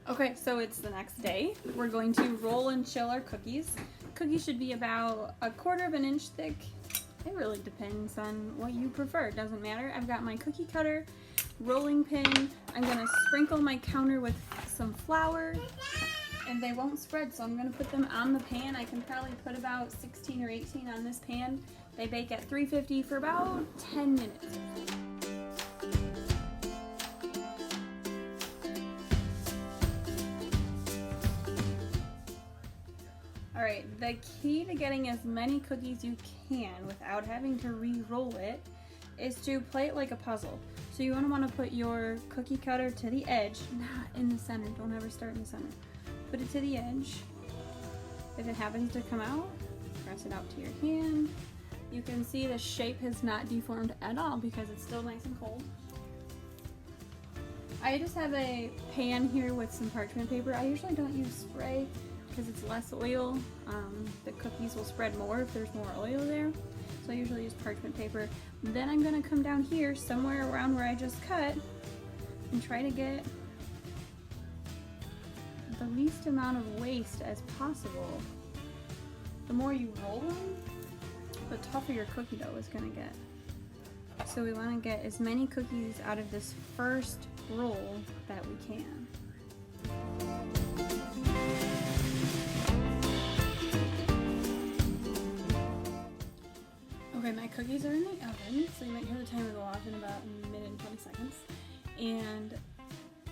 Okay, so it's the next day. We're going to roll and chill our cookies. Cookies should be about 1/4 of an inch thick. It really depends on what you prefer. It doesn't matter. I've got my cookie cutter, rolling pin. I'm gonna sprinkle my counter with some flour, and they won't spread, so I'm gonna put them on the pan. I can probably put about 16 or 18 on this pan. They bake at 350 for about 10 minutes. Alright, the key to getting as many cookies you can without having to re-roll it is to play it like a puzzle. So you want to put your cookie cutter to the edge, not in the center. Don't ever start in the center. Put it to the edge. If it happens to come out, press it out to your hand. You can see the shape has not deformed at all because it's still nice and cold. I just have a pan here with some parchment paper. I usually don't use spray because it's less oil. The cookies will spread more if there's more oil there. So I usually use parchment paper. Then I'm gonna come down here somewhere around where I just cut and try to get the least amount of waste as possible. The more you roll them, the tougher your cookie dough is gonna get. So we wanna get as many cookies out of this first roll that we can. Okay, my cookies are in the oven, so you might hear the timer go off in about a minute and 20 seconds. And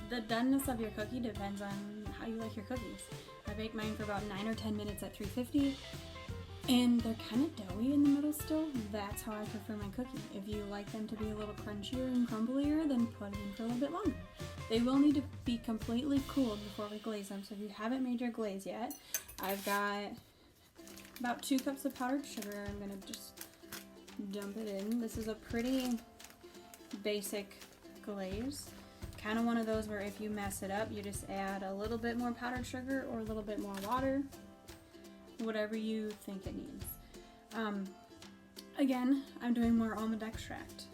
the doneness of your cookie depends on how you like your cookies. I bake mine for about 9 or 10 minutes at 350, and they're kind of doughy in the middle still. That's how I prefer my cookie. If you like them to be a little crunchier and crumblier, then put them in for a little bit longer. They will need to be completely cooled before we glaze them, so if you haven't made your glaze yet, I've got about 2 cups of powdered sugar. I'm gonna just dump it in. This is a pretty basic glaze. Kind of one of those where if you mess it up, you just add a little bit more powdered sugar or a little bit more water, whatever you think it needs. Again, I'm doing more almond extract.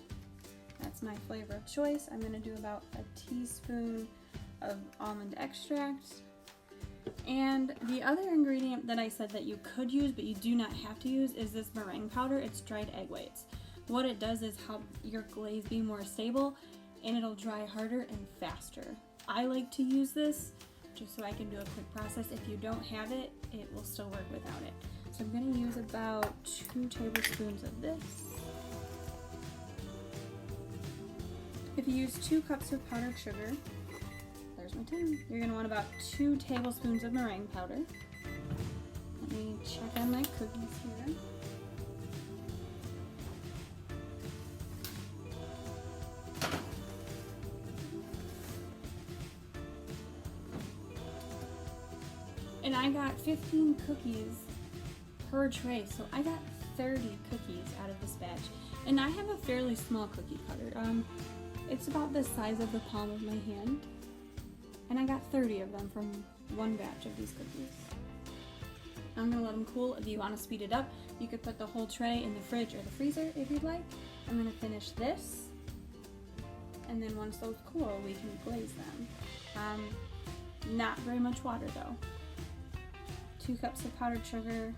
That's my flavor of choice. I'm going to do about a teaspoon of almond extract. And the other ingredient that I said that you could use but you do not have to use is this meringue powder. It's dried egg whites. What it does is help your glaze be more stable, and it'll dry harder and faster. I like to use this just so I can do a quick process. If you don't have it, it will still work without it. So I'm going to use about 2 tablespoons of this. If you use 2 cups of powdered sugar, there's my time. You're going to want about 2 tablespoons of meringue powder. Let me check on my cookies here. And I got 15 cookies per tray, so I got 30 cookies out of this batch. And I have a fairly small cookie cutter. It's about the size of the palm of my hand. And I got 30 of them from one batch of these cookies. I'm gonna let them cool. If you want to speed it up, you could put the whole tray in the fridge or the freezer if you'd like. I'm gonna finish this, and then once those cool, we can glaze them. Not very much water though. 2 cups of powdered sugar.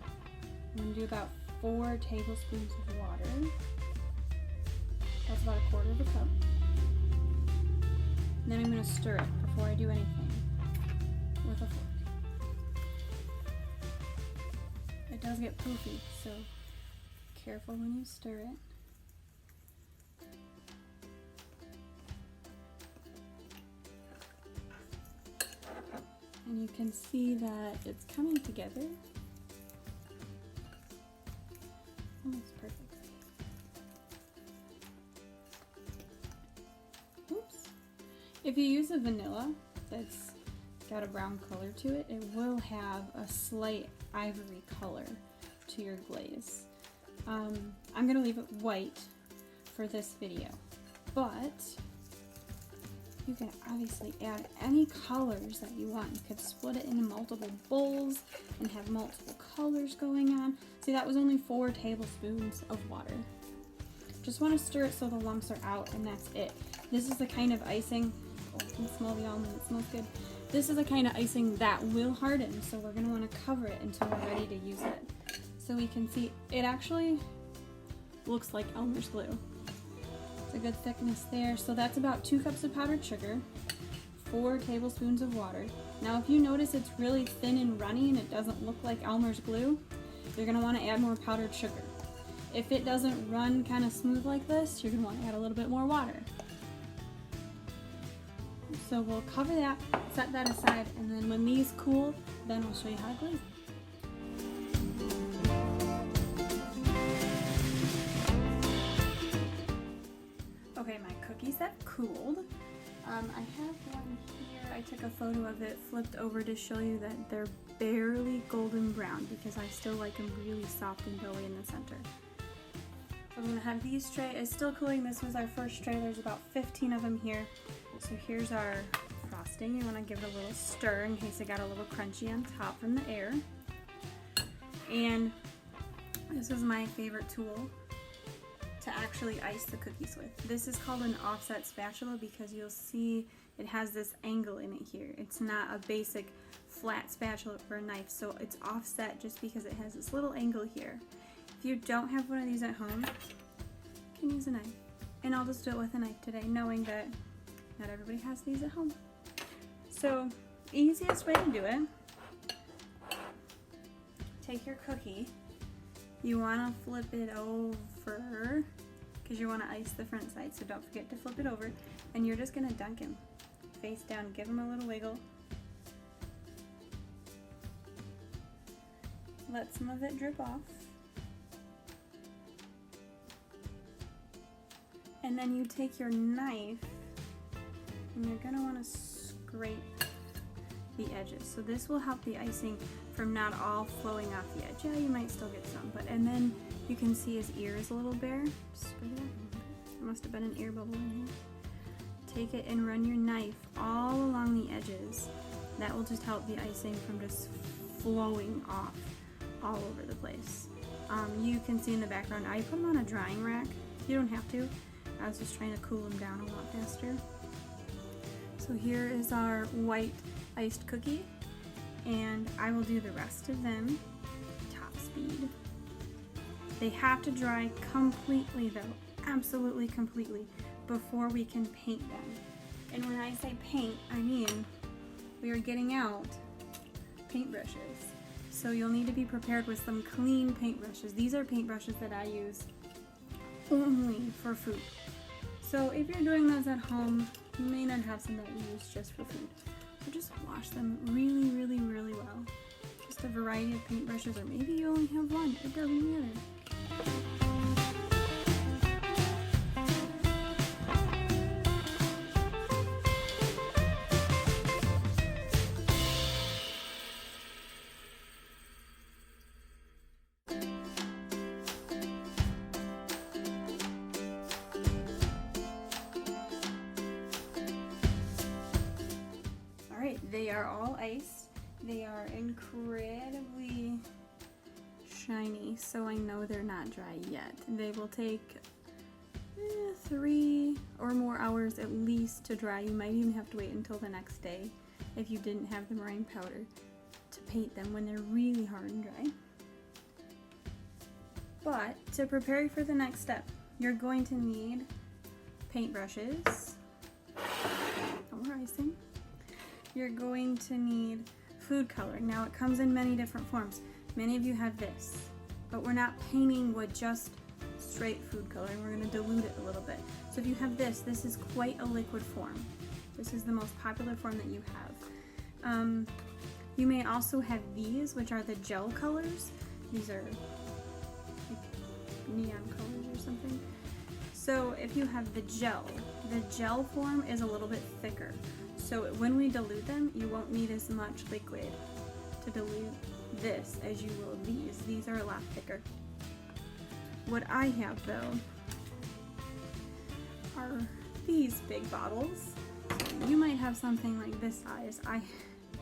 I'm gonna do about 4 tablespoons of water. That's about 1/4 of a cup. And then I'm gonna stir it before I do anything with a fork. It does get poofy, so careful when you stir it. And you can see that it's coming together. Almost perfect. Oops. If you use a vanilla that's got a brown color to it, it will have a slight ivory color to your glaze. I'm going to leave it white for this video, but you can obviously add any colors that you want. You could split it into multiple bowls and have multiple colors going on. See, that was only 4 tablespoons of water. Just want to stir it so the lumps are out, and that's it. This is the kind of icing You can smell the almond, it smells good. This is a kind of icing that will harden, so we're going to want to cover it until we're ready to use it. So we can see it actually looks like Elmer's glue. It's a good thickness there. So that's about 2 cups of powdered sugar, 4 tablespoons of water. Now if you notice it's really thin and runny and it doesn't look like Elmer's glue, you're going to want to add more powdered sugar. If it doesn't run kind of smooth like this, you're going to want to add a little bit more water. So we'll cover that, set that aside, and then when these cool, then we'll show you how to glaze. Okay, my cookies have cooled. I have one here. I took a photo of it, flipped over to show you that they're barely golden brown because I still like them really soft and doughy in the center. So I'm going to have these tray. It's still cooling. This was our first tray. There's about 15 of them here. So here's our frosting. You want to give it a little stir in case it got a little crunchy on top from the air. And this is my favorite tool to actually ice the cookies with. This is called an offset spatula because you'll see it has this angle in it here. It's not a basic flat spatula for a knife, so it's offset just because it has this little angle here. If you don't have one of these at home, you can use a knife. And I'll just do it with a knife today, knowing that not everybody has these at home. So, easiest way to do it, take your cookie, you want to flip it over, because you want to ice the front side, so don't forget to flip it over, and you're just going to dunk him face down, give him a little wiggle. Let some of it drip off. And then you take your knife and you're going to want to scrape the edges. So this will help the icing from not all flowing off the edge. Yeah, you might still get some, but and then you can see his ear is a little bare. Spread it out. There must have been an ear bubble in here. Take it and run your knife all along the edges. That will just help the icing from just flowing off all over the place. You can see in the background, I put them on a drying rack. You don't have to. I was just trying to cool them down a lot faster. So here is our white iced cookie, and I will do the rest of them top speed. They have to dry completely though, absolutely completely, before we can paint them. And when I say paint, I mean we are getting out paintbrushes. So you'll need to be prepared with some clean paintbrushes. These are paintbrushes that I use only for food. So if you're doing those at home, you may not have some that you use just for food. So just wash them really, really, really well. Just a variety of paintbrushes, or maybe you only have one. It doesn't matter. They are all iced. They are incredibly shiny, so I know they're not dry yet. They will take 3 or more hours at least to dry. You might even have to wait until the next day if you didn't have the meringue powder to paint them when they're really hard and dry. But to prepare for the next step, you're going to need paintbrushes, more icing. You're going to need food coloring. Now it comes in many different forms. Many of you have this, but we're not painting with just straight food coloring. We're going to dilute it a little bit. So if you have this, this is quite a liquid form. This is the most popular form that you have. You may also have these, which are the gel colors. These are like neon colors or something. So if you have the gel form is a little bit thicker. So when we dilute them, you won't need as much liquid to dilute this as you will these. These are a lot thicker. What I have though are these big bottles. So you might have something like this size. I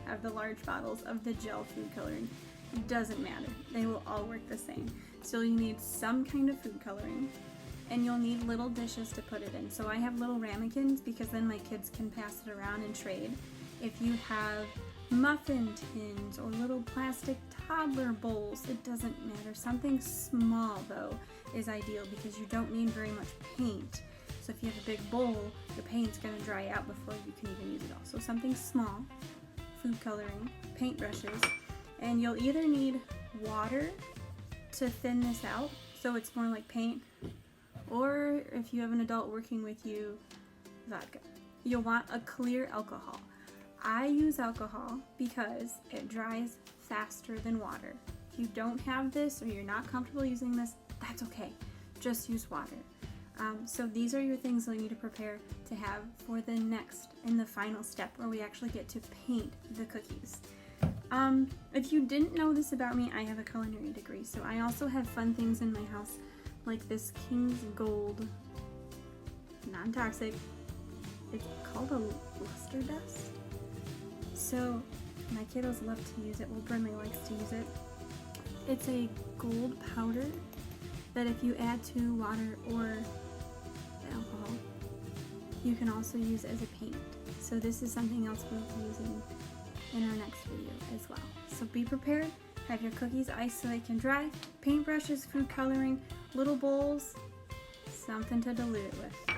have the large bottles of the gel food coloring. It doesn't matter. They will all work the same. Still, you need some kind of food coloring. and you'll need little dishes to put it in. So I have little ramekins because then my kids can pass it around and trade. If you have muffin tins or little plastic toddler bowls, it doesn't matter. Something small though is ideal because you don't need very much paint. So if you have a big bowl, the paint's going to dry out before you can even use it all. So something small, food coloring, paintbrushes, and you'll either need water to thin this out so it's more like paint, or if you have an adult working with you, vodka. You'll want a clear alcohol. I use alcohol because it dries faster than water. If you don't have this or you're not comfortable using this, that's okay. Just use water. So these are your things you'll need to prepare to have for the next and the final step where we actually get to paint the cookies. If you didn't know this about me, I have a culinary degree, so I also have fun things in my house like this King's Gold non-toxic, it's called a luster dust. So my kiddos love to use it. Well, Brinley likes to use it. It's a gold powder that if you add to water or alcohol, you can also use as a paint. So this is something else we'll be using in our next video as well. So be prepared, have your cookies iced so they can dry, paintbrushes, food coloring, little bowls, something to dilute it with.